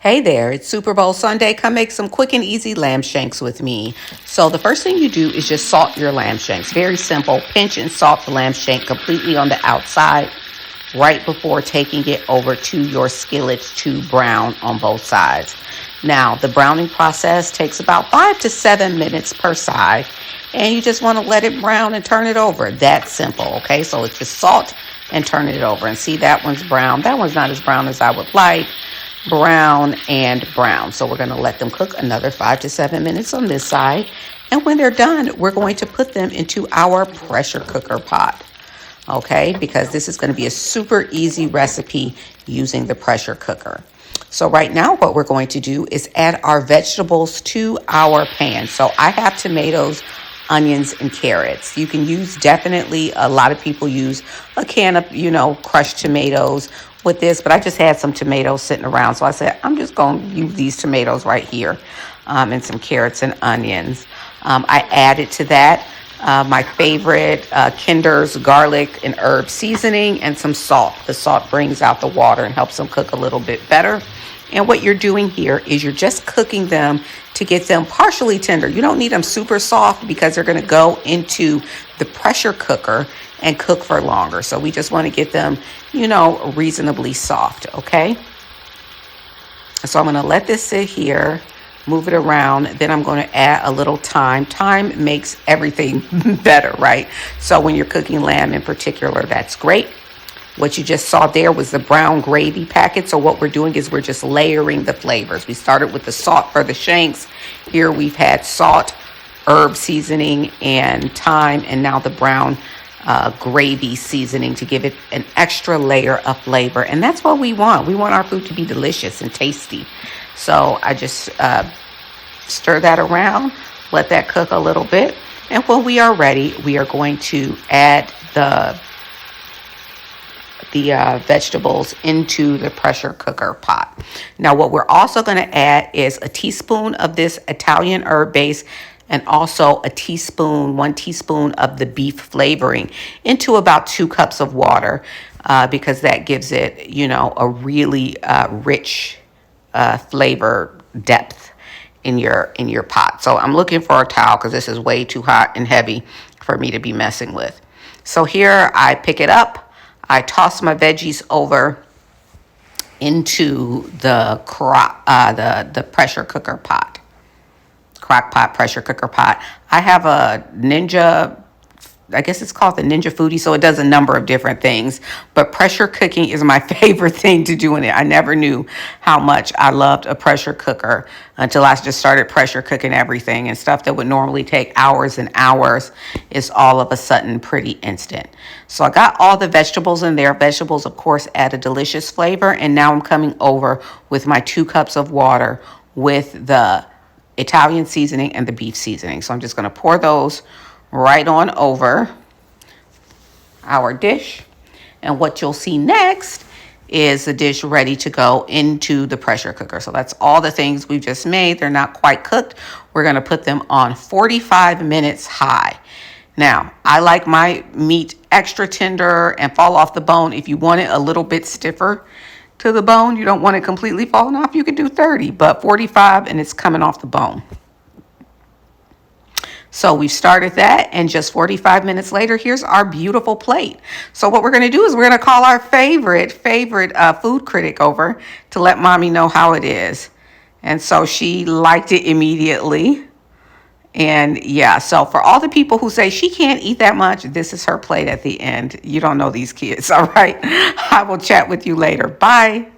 Hey there, it's Super Bowl Sunday. Come make some quick and easy lamb shanks with me. So the first thing you do is just salt your lamb shanks. Very simple. Pinch and salt the lamb shank completely on the outside right before taking it over to your skillet to brown on both sides. Now, the browning process takes about 5 to 7 minutes per side, and you just want to let it brown and turn it over. That's simple, okay? So it's just salt and turn it over. And see, that one's brown. That one's not as brown as I would like. Brown and brown. So we're going to let them cook another 5 to 7 minutes on this side. And when they're done, we're going to put them into our pressure cooker pot. Okay, because this is going to be a super easy recipe using the pressure cooker. So right now what we're going to do is add our vegetables to our pan. So I have tomatoes, onions, and carrots. You can use definitely, a lot of people use a can of, crushed tomatoes with this, but I just had some tomatoes sitting around. So I said, I'm just going to use these tomatoes right here and some carrots and onions. I added to that my favorite Kinder's garlic and herb seasoning and some salt. The salt brings out the water and helps them cook a little bit better. And what you're doing here is you're just cooking them to get them partially tender. You don't need them super soft because they're going to go into the pressure cooker and cook for longer. So we just want to get them, reasonably soft, okay? So I'm going to let this sit here, move it around. Then I'm going to add a little thyme. Thyme makes everything better, right? So when you're cooking lamb in particular, that's great. What you just saw there was the brown gravy packet. So what we're doing is we're just layering the flavors. We started with the salt for the shanks. Here we've had salt, herb seasoning, and thyme, and now the brown gravy seasoning to give it an extra layer of flavor. And that's what we want. We want our food to be delicious and tasty. So I just stir that around, let that cook a little bit. And when we are ready, we are going to add the vegetables into the pressure cooker pot. Now what we're also going to add is a teaspoon of this Italian herb base and also 1 teaspoon of the beef flavoring into about 2 cups of water because that gives it, a really rich flavor depth in your pot. So I'm looking for a towel because this is way too hot and heavy for me to be messing with. So here I pick it up. I toss my veggies over into the pressure cooker pot, crock pot, pressure cooker pot. I have a Ninja, I guess it's called the Ninja Foodie, so it does a number of different things. But pressure cooking is my favorite thing to do in it. I never knew how much I loved a pressure cooker until I just started pressure cooking everything, and stuff that would normally take hours and hours is all of a sudden pretty instant. So I got all the vegetables in there. Vegetables, of course, add a delicious flavor. And now I'm coming over with my 2 cups of water with the Italian seasoning and the beef seasoning. So I'm just going to pour those right on over our dish. And what you'll see next is the dish ready to go into the pressure cooker. So that's all the things we've just made. They're not quite cooked. We're going to put them on 45 minutes high. Now, I like my meat extra tender and fall off the bone. If you want it a little bit stiffer to the bone, you don't want it completely falling off, you could do 30, but 45 and it's coming off the bone. So we've started that, and just 45 minutes later, here's our beautiful plate. So what we're going to do is we're going to call our favorite food critic over to let mommy know how it is. And so she liked it immediately. And yeah, so for all the people who say she can't eat that much, this is her plate at the end. You don't know these kids, all right? I will chat with you later. Bye.